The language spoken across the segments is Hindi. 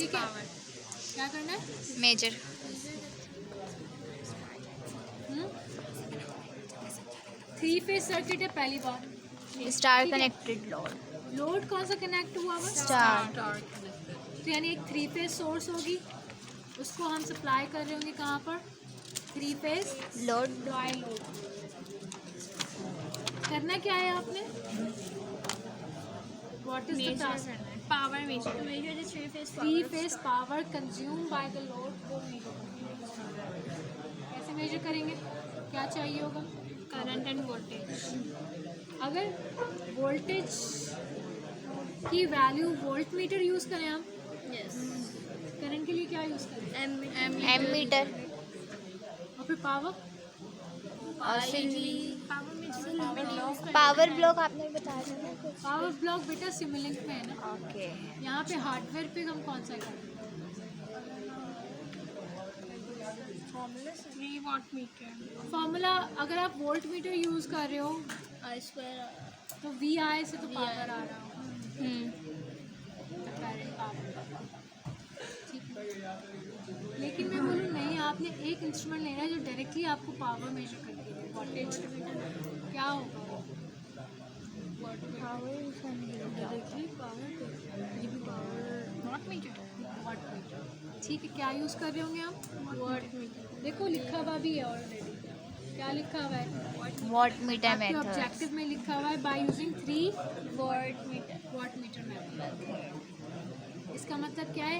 ठीक है, क्या करना है? मेजर। थ्री फेज सर्किट है पहली बात। स्टार ठीक है। Connected load. लोड कौन सा कनेक्ट हुआ हुआ? स्टार। तो यानी एक थ्री फेज सोर्स होगी, उसको हम सप्लाई कर रहे होंगे कहाँ पर? Three phase load. Dry load. करना क्या है आपने? What is the task? Power measure to measure the three phase power consume by the load को मेजर। कैसे मेजर करेंगे? क्या चाहिए होगा? Current and voltage. अगर वोल्टेज की वैल्यू वोल्ट मीटर यूज़ करें हम, यस। करंट के लिए क्या यूज़ करें? Ammeter. और फिर पावर? और फिर पावर मेजर पावर ब्लॉक आपने बताया था ना कुछ। पावर ब्लॉक बेटा सिमुलिंक में है ना। ओके। यहाँ पे हार्डवेयर पे हम कौन सा करें? 3 वाट मीटर। फॉर्मूला अगर आप वोल्ट मीटर यूज़ कर रहे हो आई स्क्वायर तो वी आई से तो पावर आ रहा होगा, हम्म। Current power. ठीक है, लेकिन मैं बोलूँ नहीं, आपने एक इंस्ट्रूमेंट लेना है जो डायरेक्टली आपको पावर मेजर करके दे। वोल्टेज क्या होगा? Not meter. Watt meter. ठीक है, क्या यूज़ कर रहे होंगे हम? Watt meter. देखो लिखा हुआ भी है ऑलरेडी। क्या लिखा हुआ है? वॉट मीटर आपके मेथड। ऑब्जेक्टिव में लिखा हुआ है by using 3 watt meter method. इसका मतलब क्या है?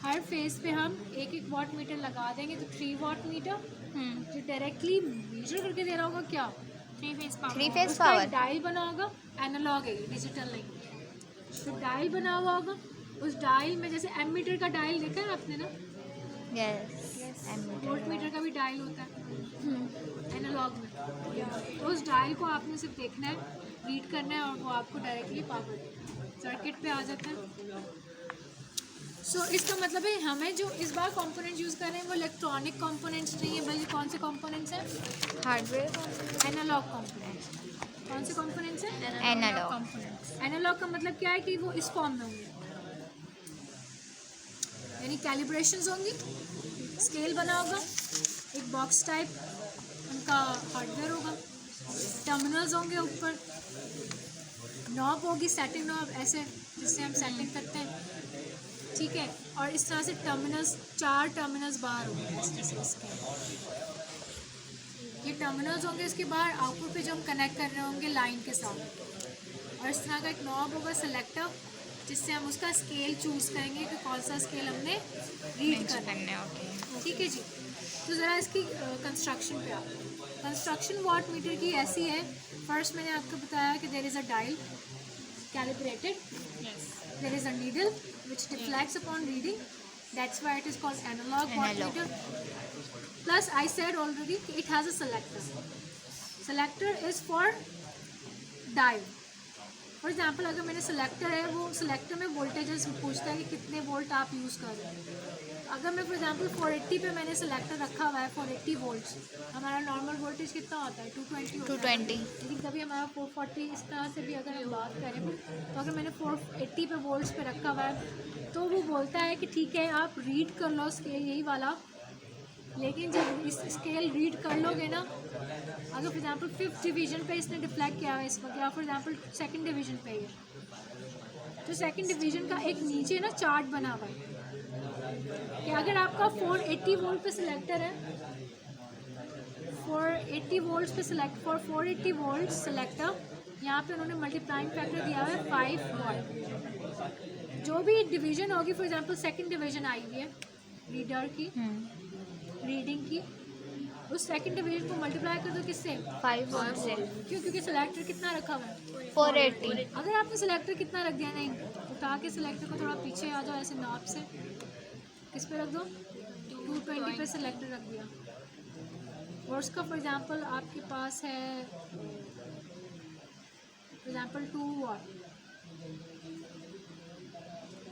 हर फेस पे हम एक एक वॉट मीटर लगा देंगे तो 3 वॉट मीटर जो डायरेक्टली मेजर करके दे रहा होगा क्या? 3 फेज पावर। थ्री फेज उसका पावर। एक डायल बना होगा, एनालॉग है, डिजिटल नहीं। तो डायल बना हुआ होगा, उस डायल में जैसे एम मीटर का डायल देखा है आपने ना, yes. M volt meter. Meter का भी डायल होता है एनालॉग में। तो उस डायल को आपने सिर्फ देखना है, रीड करना है और वो आपको डायरेक्टली पावर सर्किट पे आ जाता है। सो इसका मतलब है हमें जो इस बार कंपोनेंट यूज़ कर रहे हैं वो इलेक्ट्रॉनिक कंपोनेंट्स नहीं है, बल्कि कौन से कंपोनेंट्स हैं? हार्डवेयर। Analog components. कौन से कंपोनेंट्स हैं? एनालॉग। एनालॉग का मतलब क्या है कि वो इस फॉर्म में होंगे, यानी कैलिब्रेशंस होंगी, स्केल बना होगा, एक बॉक्स टाइप उनका हार्डवेयर होगा, टर्मिनल्स होंगे ऊपर, नॉब होगी, सेटिंग नॉब ऐसे जिससे हम सेटिंग करते हैं। ठीक है, और इस तरह से टर्मिनल्स, 4 टर्मिनल्स बाहर होंगे इस जैसे इसके। ये टर्मिनल्स होंगे, इसके बाहर आउटपुट पे जो हम कनेक्ट कर रहे होंगे लाइन के साथ। और इस तरह का एक नॉब होगा सेलेक्टर, जिससे हम उसका स्केल चूज़ करेंगे कि कौन सा स्केल हमने रीड करना है। ठीक है जी, तो ज़रा इसकी कंस्ट्रक्शन पे आप। कंस्ट्रक्शन वॉट मीटर की ऐसी है। फर्स्ट मैंने आपको बताया कि there is a dial calibrated, there is a needle which deflects upon reading, that's why it is called analog wattmeter. Plus I said already it has a selector. Selector is for dial. For example अगर मैंने सेलेक्टर है, वो सेलेक्टर में वोल्टेजेस पूछता है कि कितने वोल्ट आप यूज़ कर रहे हैं। अगर मैं फॉर एग्जाम्पल 480 पे मैंने सेलेक्टर रखा हुआ है, 480 वोल्ट्स, हमारा नॉर्मल वोल्टेज कितना होता है? 220 होता है। 220। लेकिन कभी हमारा 440, इस तरह से भी अगर हम बात करें तो अगर मैंने 480 पे वोल्ट्स पे रखा हुआ है तो वो बोलता है कि ठीक है आप रीड कर लो स्केल यही वाला, लेकिन जब इस स्केल रीड कर लोगे ना, अगर फॉर एग्जांपल 5th डिवीजन पे इसने डिफ्लेक्ट किया है इस वक्त, या फॉर एग्जांपल 2nd डिवीजन पे है, तो 2nd डिवीजन का एक नीचे ना चार्ट बना हुआ है कि अगर आपका 480 वोल्ट पे सिलेक्टर है, 480 वोल्ट्स पे सिलेक्ट फॉर 480 वोल्ट सिलेक्टर, यहाँ पे उन्होंने मल्टीप्लाइंग फैक्टर दिया हुआ है 5 वोल्ट। जो भी डिवीजन होगी, फॉर एग्जांपल 2nd डिवीजन आई हुई है रीडर की, रीडिंग की, उस 2nd डिवीजन को मल्टीप्लाई कर दो किससे? 5 वोल्ट से। क्यों? क्योंकि सिलेक्टर कितना रखा हुआ है? 480। अगर आपने सिलेक्टर कितना रख दिया, नहीं उठा के सिलेक्टर को थोड़ा पीछे आ जाओ ऐसे नाप से, किस पे रख दो? 220 पे सिलेक्टर रख दिया, और उसका फॉर एग्जांपल आपके पास है फॉर एग्जांपल 2 वाट।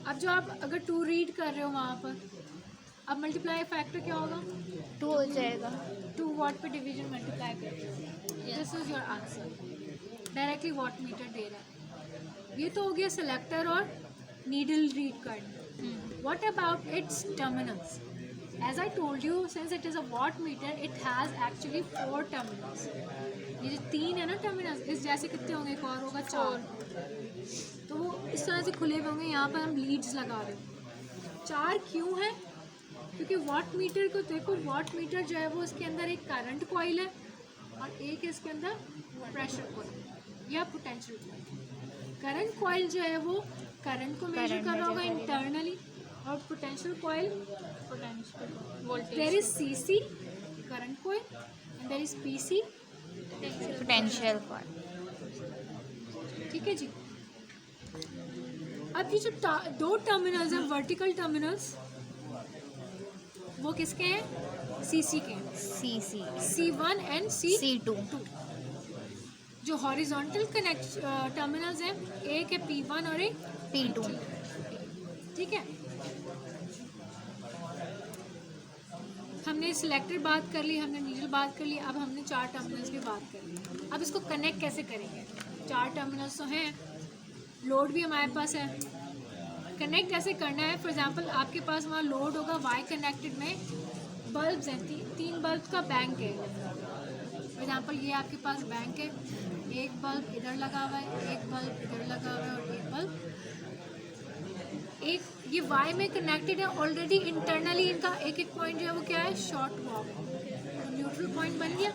अब जो आप अगर 2 रीड कर रहे हो वहाँ पर, अब मल्टीप्लाई फैक्टर क्या होगा? 2 हो जाएगा। 2 वाट पे डिवीजन मल्टीप्लाई कर रहे हो। This is your answer, directly watt meter दे रहा है। ये तो हो गया सिलेक्टर और नीडल रीड करनी. What about its terminals? As I told you, since it is a wattmeter, it has actually 4 terminals. ये जो 3 है ना terminals, इस जैसे कितने होंगे? एक और होगा 4. तो वो इस तरह से खुले हुए होंगे. यहाँ पर हम लीड्स लगा रहे हैं. 4 क्यों है? क्योंकि वाटमीटर को देखो, वाटमीटर जो है वो इसके अंदर एक करंट कॉइल है और एक इसके अंदर प्रेशर कॉइल या पोटेंशियल कॉइल. करंट कॉइल जो है वो करंट को मेजर कर रहा होगा इंटरनली, और potential coil there is CC current coil and there is PC potential coil. ठीक है जी. अब ये जो 2 टर्मिनल्स हैं वर्टिकल टर्मिनल्स, वो किसके हैं? सीसी के हैं. CC C1 and C2. C2. जो हॉरिजॉन्टल कनेक्ट टर्मिनल्स हैं, एक है P1 और एक P2. ठीक है. हमने सिलेक्टर बात कर ली, हमने नीडल बात कर ली, अब हमने 4 टर्मिनल्स की बात कर ली. अब इसको कनेक्ट कैसे करेंगे? 4 टर्मिनल्स तो हैं, लोड भी हमारे पास है. कनेक्ट कैसे करना है? फॉर एग्जांपल आपके पास वहाँ लोड होगा, वाई कनेक्टेड में बल्ब्स हैं, 3 बल्ब का बैंक है. फॉर एग्जांपल ये आपके पास बैंक है, एक बल्ब इधर लगा हुआ है, एक बल्ब इधर लगा हुआ है और एक बल्ब एक ये वाई में कनेक्टेड है ऑलरेडी. इंटरनली इनका एक पॉइंट जो है वो क्या है? Short walk. तो न्यूट्रल पॉइंट बन गया.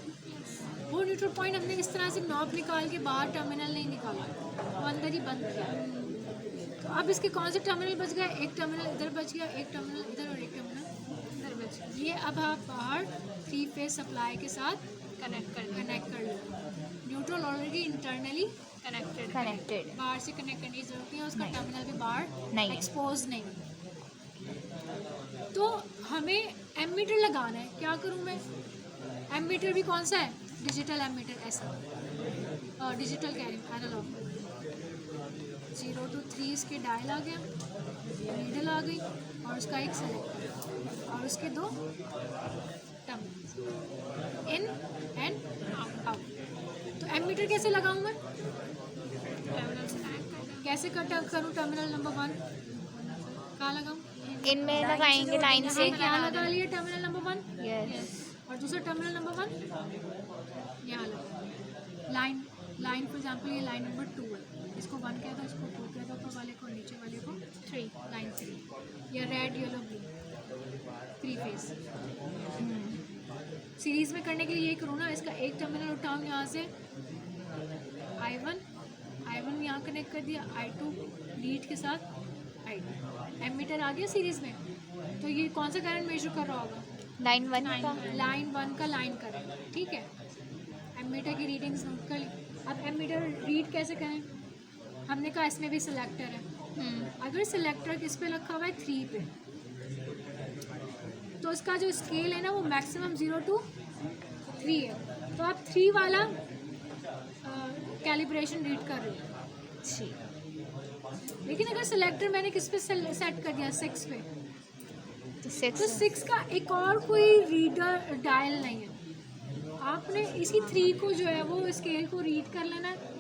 वो न्यूट्रल पॉइंट हमने इस तरह से नॉब निकाल के बाहर टर्मिनल नहीं निकाला, वो अंदर ही बंद किया. तो अब इसके कौन से टर्मिनल बच गए? एक टर्मिनल इधर बच गया, एक टर्मिनल इधर और एक टर्मिनल इधर बच गया. ये अब आप बाहर 3 फेज सप्लाई के साथ कनेक्ट कर लो. Neutral already internally connected. बाहर से कनेक्ट करने की जरूरत नहीं है, उसका टर्मिनल भी बाहर नहीं. एक्सपोज नहीं. तो हमें एमीटर लगाना है. क्या करूँ मैं? एमीटर भी कौन सा है? Digital ammeter. ऐसा डिजिटल कह रही हूँ, एनालॉग. 0 to 3 इसके डायल आ गया, नीडल आ गई और उसका एक सेलेक्टर और उसके 2 टर्मिनल्स, इन एंड आउट. तो एमीटर कैसे लगाऊं मैं? कैसे करूँ? टर्मिनल नंबर 1 कहाँ लगाऊं? इनमें लगाएंगे लाइन से. यहाँ लगा लिया टर्मिनल नंबर 1. यस. और दूसरा टर्मिनल नंबर 1 यहाँ लगा. लाइन फॉर एग्जांपल ये लाइन नंबर 2 है. इसको 1 कहता है, इसको 2 कहता है, ऊपर वाले को, नीचे वाले को 3. लाइन 3 या red yellow blue 3 phase. Series में करने के लिए यही करूँ ना. इसका एक टर्मिनल उठाऊँ यहाँ से, I1 यहाँ कनेक्ट कर दिया, I2 लीड के साथ I2. एमीटर आ गया सीरीज में. तो ये कौन सा करंट मेजर कर रहा होगा? लाइन 1 का. लाइन 1 का लाइन करंट. ठीक है. एमीटर की रीडिंग्स नोट कर ली. अब एमीटर रीड कैसे करें? हमने कहा इसमें भी सिलेक्टर है. अगर सिलेक्टर किस पे रखा हुआ है? 3 पे, तो इसका जो स्केल है ना वो मैक्सिमम 0 to 3 है. तो आप 3 वाला कैलिब्रेशन रीड कर रहे हो. लेकिन अगर सिलेक्टर मैंने किस पे सेट कर दिया? 6 पे, तो 6 का एक और कोई रीडर डायल नहीं है. आपने इसी 3 को जो है वो स्केल को रीड कर लेना है.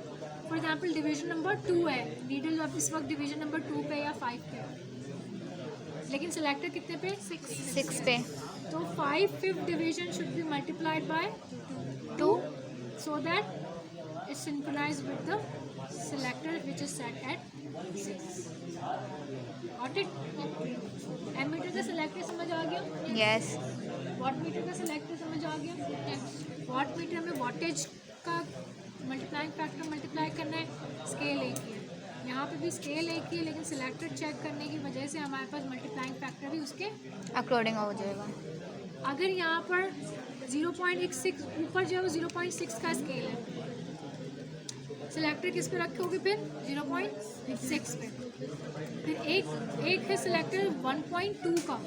फॉर एग्जांपल डिवीजन नंबर 2 है, नीडल अब इस वक्त डिवीजन नंबर 2 पे या 5 पे है, लेकिन सिलेक्टर कितने पे? 6 पे. तो 5th division should be multiplied by 2 so that it's synchronized with the selector which is set at 6. Got it? Ammeter का सिलेक्टर समझ आ गया? यस. वाटमीटर का सिलेक्टर समझ आ गया? वाटमीटर में वाटेज का मल्टीप्लाइंग फैक्टर मल्टीप्लाई करना है. स्केल एक ही है, यहाँ पे भी स्केल एक ही है, लेकिन सिलेक्टर चेक करने की वजह से हमारे पास मल्टीप्लाइंग फैक्टर भी उसके अकॉर्डिंग हो जाएगा. अगर यहाँ पर 0.16 ऊपर जो है वो 0.6 का स्केल है, सिलेक्टर किस पे रखोगे? फिर 0.6 पे. फिर एक है सिलेक्टर 1.2 का,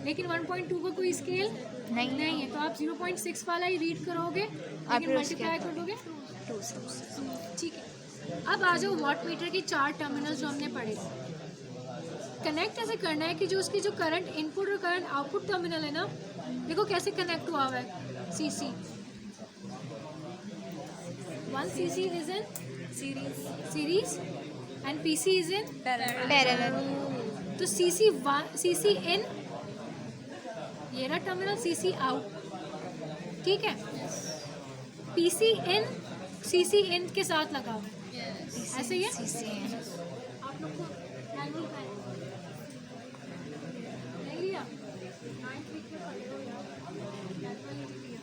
लेकिन 1.2 का कोई स्केल नहीं है, तो आप 0.6 वाला ही रीड करोगे, लेकिन मल्टीप्लाई कर दोगे 2 से. ठीक है. अब आ जाओ वाटमीटर की 4 टर्मिनल जो हमने पढ़े. कनेक्ट ऐसे करना है कि जो उसकी जो करंट इनपुट और करंट आउटपुट टर्मिनल है ना, देखो कैसे कनेक्ट हुआ हुआ है. CC 1 CC is in series and PC is in parallel. तो CC इन, ये रहा टर्मिनल, CC आउट, ठीक है। PC इन CC इन के साथ लगा हुआ है, ऐसे ही है। आप लोग को मैनुअल का है, नहीं लिया? 9th week में पढ़े हो यार, मैनुअल नहीं लिया।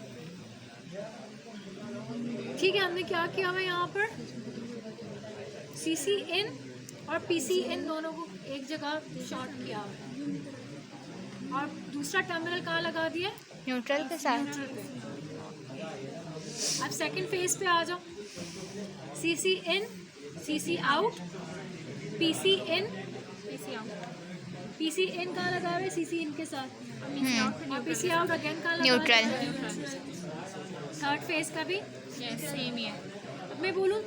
ठीक है, हमने क्या किया हुआ है यहाँ पर, CC इन और PC इन दोनों को एक जगह शॉर्ट किया हुआ है, और दूसरा टर्मिनल कहाँ लगा दिया? न्यूट्रल के साथ। न्यूट्रल पे। अब सेकंड फेज पे आ जाओ, CC इन CC आउट, PC इन PC इन कहाँ लगा हुआ है? CC इन के साथ, और PC आउट अगेन कहाँ लगा हुआ है? न्यूट्रल। थर्ड फेज का भी सेम ही है। अब मैं बोलूँ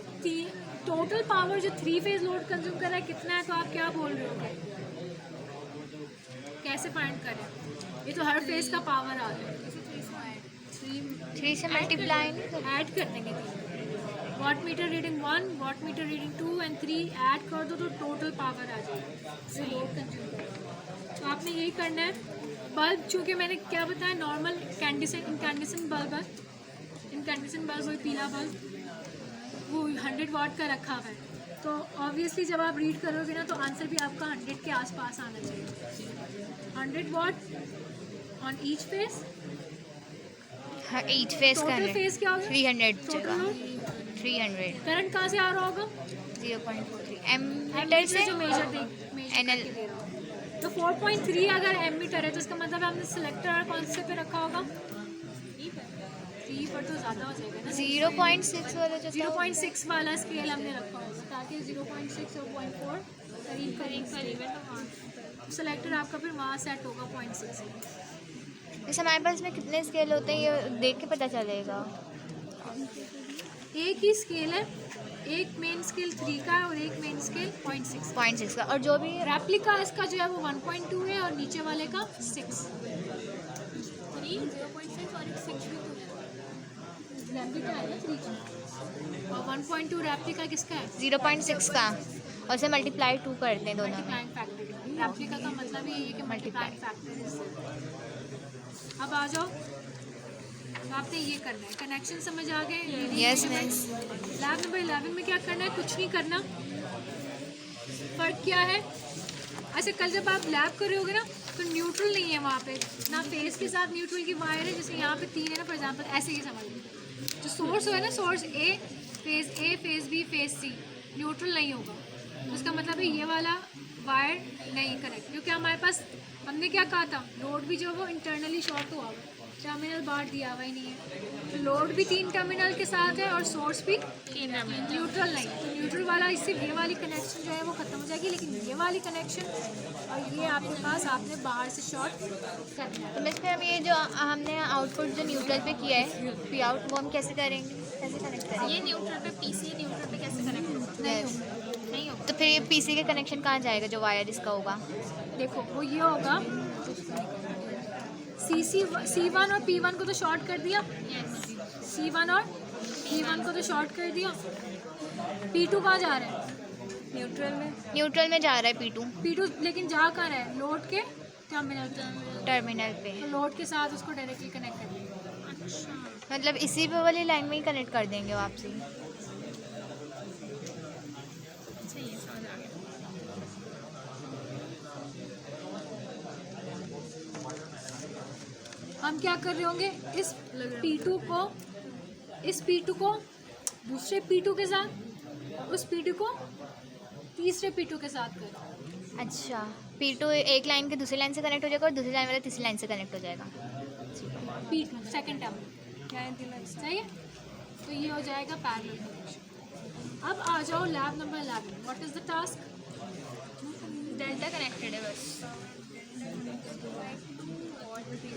टोटल पावर जो 3 फेज लोड कंज्यूम कर रहा है कितना है, तो आप क्या बोल रहे हो? कैसे फाइंड करें? ये तो हर फेज का पावर आ रहा है, 3 से मल्टीप्लाई ऐड कर देंगे। Watt meter reading 1, watt meter reading 2 and 3 add कर दो तो टोटल पावर आ जाएगा जो लोड कंज्यूम कर रहा है। तो आपने यही करना है। बल्ब, चूँकि मैंने क्या बताया, नॉर्मल इनकैंडेसेंट बल्ब है, इनकैंडेसेंट बल्ब वही पीला बल्ब, वो 100 वाट का रखा हुआ है। तो ऑब्वियसली जब आप रीड करोगे ना, तो आंसर भी आपका 100 के आसपास आना चाहिए। 100 watt on each face. Each face का टोटल फेस क्या होगा? 300 टोटल जगह लोड। 300। करंट कहाँ से आ रहा होगा? 0.43 एमीटर एमीटर से जो मेजर NL। करके दे रहा हूँ। तो 4.3 अगर एमीटर है तो इसका मतलब हमने सिलेक्टर कौन से पे रखा होगा? 3 पर तो ज़्यादा हो जाएगा ना। 0.6 वाला जो 0.6 वाला स्केल हमने रखा होगा, ताकि 0.6 और 0.4 करीब करीब है, तो वहाँ सिलेक्टर आपका फिर वहाँ सेट होगा 0.6। जैसे हमारे पास में कितने स्केल होते हैं ये देख के पता चलेगा। एक ही स्केल है, एक मेन स्केल 3 का है और एक मेन स्केल 0.6। 0.6 का, और जो भी रेप्लिका इसका जो है वो 1.2 है और नीचे वाले का 6। 0.6 और 6 भी रेप्लिका है ना 3 का, और 1.2 रेप्लिका किसका है? 0.6 का, और उसे मल्टीप्लाई 2 करते हैं दोनों में। Multiplying factor. रेप्लिका का मतलब यही है कि मल्टीप्लाइंग फैक्टर है। अब आ जाओ, तो आपने ये करना है, कनेक्शन समझ आ गए? Yes miss. लैब नंबर 11 में क्या करना है? कुछ नहीं करना। फ़र्क क्या है? अच्छा, कल जब आप लैब कर रहे होगे ना, तो न्यूट्रल नहीं है वहाँ पे ना, फेस के साथ न्यूट्रल की वायर है, जैसे यहाँ पे 3 है ना फॉर एग्जांपल, ऐसे ही समझ लो। जो सोर्स है ना, source A, face B, face C, neutral नहीं होगा। तो इसका मतलब है ये वाला वायर नहीं कनेक्ट, क्योंकि हमारे पास, हमने क्या कहा था, लोड भी जो है वो इंटरनली शॉर्ट हुआ हुआ, टर्मिनल बार दिया हुआ ही नहीं है। तो लोड भी 3 टर्मिनल के साथ है और सोर्स भी न्यूट्रल नहीं। तो न्यूट्रल वाला, इससे ये वाली कनेक्शन जो है वो ख़त्म हो जाएगी, लेकिन ये वाली कनेक्शन और ये आपके पास, आपने बाहर से शॉर्ट करना है। तो मिस फिर हम ये जो हमने आउटपुट जो न्यूट्रल पे किया है पी आउट, वो हम कैसे करेंगे, कैसे कनेक्ट करेंगे? ये न्यूट्रल पे PC न्यूट्रल पे कैसे कनेक्ट होगा? Yes। नहीं होगा। तो फिर ये पीसी के कनेक्शन कहाँ जाएगा जो वायर इसका होगा? देखो वो ये होगा, C1 और P1 को तो शॉर्ट कर दिया, C1 और P1 को तो शॉर्ट कर दिया। P2 कहाँ जा रहा है? न्यूट्रल में जा रहा है P2 P2 लेकिन जा कहाँ रहा है? लोड के टर्मिनल पे। टर्मिनल पे, तो लोड के साथ उसको डायरेक्टली कनेक्ट कर देंगे। अच्छा, मतलब इसी पे वाली लाइन में ही कनेक्ट कर देंगे वापसी। सही है, समझ आ गया। हम क्या कर रहे होंगे, इस P2 को दूसरे P2 के साथ, उस P2 को तीसरे P2 के साथ करें। अच्छा, P2 एक लाइन के दूसरी लाइन से कनेक्ट हो जाएगा और दूसरी लाइन वाला तीसरी लाइन से कनेक्ट हो जाएगा। P2 सेकेंड टर्म, सही है। तो ये हो जाएगा पैरेलल कनेक्शन। अब आ जाओ lab number 11, what is the task? Delta connected है बस।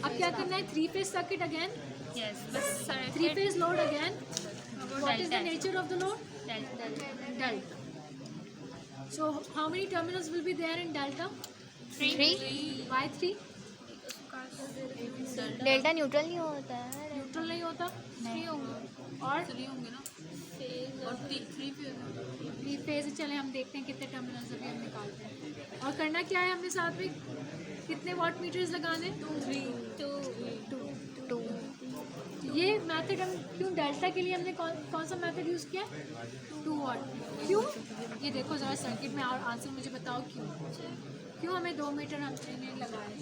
अब क्या करना है? 3 फेज सर्किट अगेन, यस, बस 3 फेज लोड अगेन। वो what is the delta nature of the load? Delta. So how many terminals will be there in delta? 3 Why 3? Delta neutral नहीं होता है। न्यूट्रल नहीं होता? नहीं और 3 होंगे ना। Three phase. चले हम देखते हैं कितने टर्मिनल्स अभी हम निकालते हैं। और करना क्या है हमने साथ में, कितने वाट मीटर्स लगाने? 2। ये मेथड हम क्यों, डेल्टा के लिए हमने कौन सा मेथड यूज़ किया? 2 वाट। क्यों? ये देखो ज़रा सर्किट में, और आंसर मुझे बताओ क्यों हमें 2 मीटर हमने लगाए,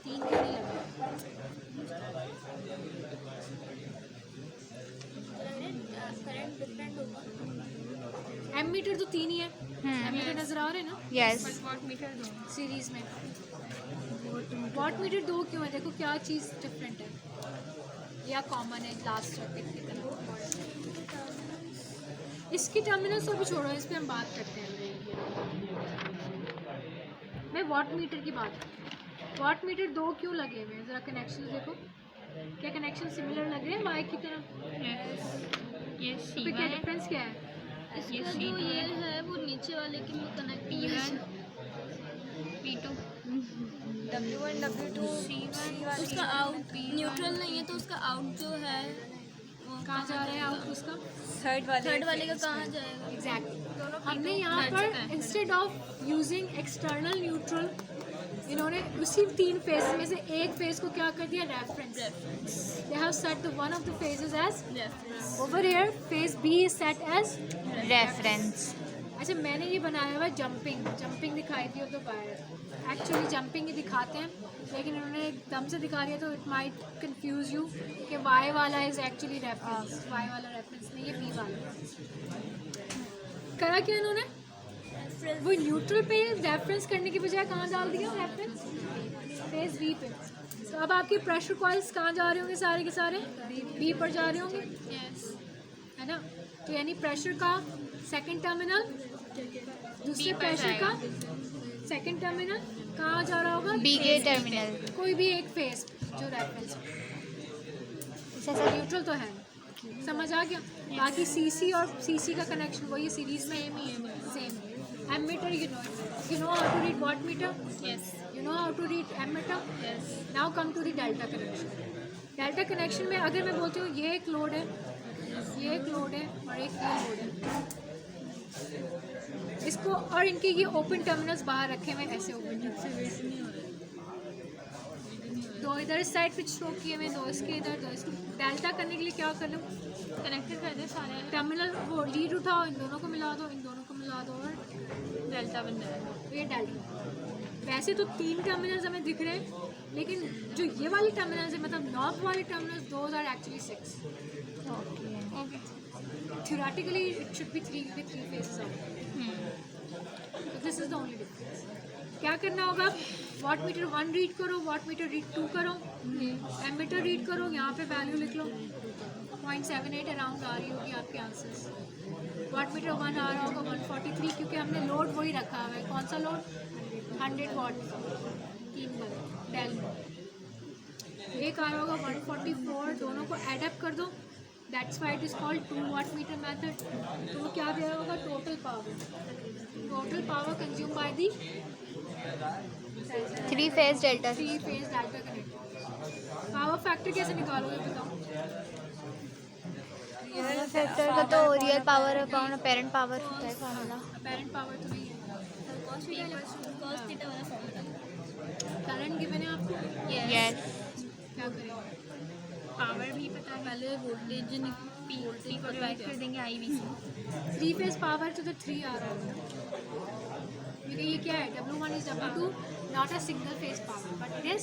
3 क्यों नहीं लगाए? एम मीटर तो 3 ही है। एम मीटर नजर आ रहे हैं ना? यस। वाट मीटर 2 सीरीज में। वाट मीटर 2 क्यों है? देखो क्या चीज़ डिफरेंट है या कॉमन है लास्ट सर्किट की तरह। इसकी टर्मिनल्स तो भी छोड़ो, इस पर हम बात करते हैं। मैं वाट मीटर की बात, वाट मीटर 2 क्यों लगे हुए हैं? ज़रा कनेक्शन देखो, क्या कनेक्शन सिमिलर लग रहे हैं वाई की तरह? ये तो क्या डिफरेंस क्या है? इसका जो ये है वो नीचे वाले के में connect P1 P2 W1 W2 C1 उसका आउट न्यूट्रल नहीं है तो उसका आउट जो है कहाँ जा रहा है आउट उसका? थर्ड वाले का कहाँ जाएगा? एग्जैक्टली। हमने यहाँ पर instead of using external neutral, इन्होंने उसी 3 फेज में से एक फेज को क्या कर दिया? Reference. They have set the one of the phases as over here, phase B is set as reference. अच्छा, मैंने ये बनाया हुआ जंपिंग दिखाई दी हो तो बाहर एक्चुअली जंपिंग ही दिखाते हैं, लेकिन इन्होंने एकदम से दिखा दिया तो इट माइट कंफ्यूज यू कि वाई वाला इज एक्चुअली रेफरेंस, वाई वाला रेफरेंस नहीं, ये बी वाला। करा क्या इन्होंने? वो न्यूट्रल पे रेफरेंस करने की बजाय कहाँ डाल दिया? रेफरेंस फेज बी पे। तो अब आपके प्रेशर कॉइल्स कहाँ जा रहे होंगे? सारे के सारे बी पर जा रहे होंगे, है ना? तो यानी प्रेशर का सेकंड टर्मिनल, दूसरे प्रेशर का सेकंड टर्मिनल कहाँ जा रहा होगा? बी के टर्मिनल। कोई भी एक फेज जो रेफरेंस, न्यूट्रल तो है, समझ आ गया? बाकी सीसी और सीसी का कनेक्शन वही सीरीज में same. Ammeter you know how to read wattmeter? Yes. You know how to read ammeter? Yes. Now come to the delta connection. Delta connection में अगर मैं बोलती हूँ ये एक लोड है, ये एक लोड है और एक ये लोड है, इसको और इनके ये ओपन टर्मिनल्स बाहर रखे हुए ऐसे ओपन, दो इधर इस साइड पे स्ट्रोक किए हुए, दो इसके इधर, दो इसके। डेल्टा करने के लिए क्या कर लो? कनेक्टेड कर दे सारे टर्मिनल, वो लीड उठाओ, इन दोनों को मिला दो, इन दोनों को मिला दो और डेल्टा बन जाएगा। तो ये डेल्टा। वैसे तो 3 टर्मिनल्स हमें दिख रहे हैं, लेकिन जो ये वाली टर्मिनल्स है, मतलब नॉर्थ वाले terminals, those are actually 6। Okay Theoretically it should be 3 with 3 phases out. So this is the only difference. क्या करना होगा? वाट मीटर 1 रीड करो, वाट मीटर रीड 2 करो, एमीटर रीड करो, यहाँ पे वैल्यू लिख लो, 0.78 अराउंड आ रही होगी आपके आंसर्स। वाट मीटर 1 आ रहा होगा 143, क्योंकि हमने लोड वही रखा हुआ है। कौन सा लोड? 100 वाट 3 वाला डेल में। एक आ रहा होगा 144, दोनों को एडअप कर दो, that's why it is called 2 watt meter method. तो वो क्या दे रहा होगा? Total power consume by the 3 phase delta. 3 phase delta connect. Power factor कैसे निकालोगे बताओ? पावर फैक्टर का तो real power upon apparent power होता है फॉर्मूला। अपेरेंट पावर तो नहीं है, cos थीटा वाला फॉर्मूला करंट गिवन है आपको, यस। क्या करें? पावर भी पता है, पहले वोल्टेज पी को डिवाइड कर देंगे आई वी से। 3 फेज पावर तो 3 आ रहा है, क्योंकि ये क्या है? W1 is W2, not a single phase power, but it is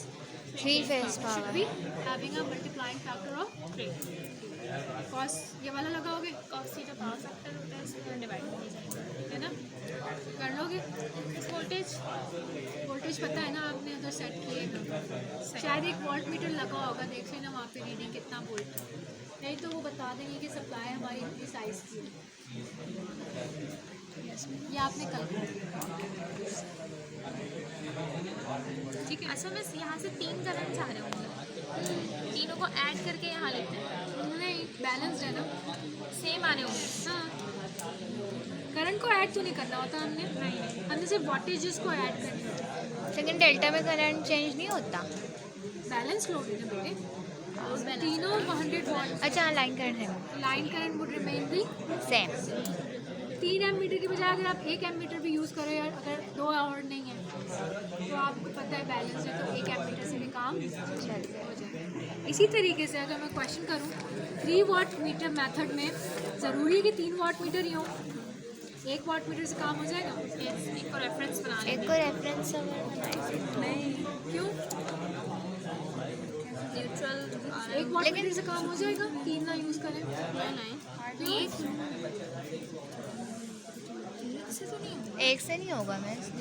3 phase should power. be having a multiplying factor of 3. cos ये वाला लगाओगे, कॉस थीटा पावर फैक्टर होता है, इसमें डिवाइड हो जाएगा, है ना? कर लोगे? वोल्टेज पता है ना आपने उधर सेट किए, शायद एक वोल्ट मीटर लगा होगा, देख लेना वहाँ पे रीडिंग कितना वोल्ट है, नहीं तो वो बता देंगे कि सप्लाई हमारी इतनी साइज़ की है। ये आपने कल ठीक है। अच्छा, मैं यहाँ से 3 करंट आ रहे होंगे, तीनों को ऐड करके यहाँ लेते हैं, नहीं बैलेंस्ड है ना, सेम आ रहे होंगे। हाँ, करंट को ऐड तो नहीं करना होता हमने सिर्फ वोल्टेजेस को ऐड करनी होती है। लेकिन डेल्टा में करंट चेंज नहीं होता। बैलेंस लोड है ना बेटे, तीनों 100 वॉट। अच्छा हाँ, लाइन करंट है line current would remain the same. 3 ammeter की बजाय अगर आप 1 एमीटर भी यूज़ करो यार, अगर 2 आवर नहीं है तो आपको पता है बैलेंस है, तो 1 एमीटर से भी काम हो जाए। इसी तरीके से अगर मैं क्वेश्चन करूँ 3 वाट मीटर मेथड में ज़रूरी है कि 3 वाट मीटर ही हो? 1 वाट मीटर से काम हो जाएगा? एक और रेफरेंस बना एक को रेफरेंस अगर बनाए नहीं, क्यों? न्यूट्रल 1 वाट मीटर से काम हो जाएगा, 3 ना यूज़ करें? नहीं एक से तो नहीं एक से नहीं होगा मैं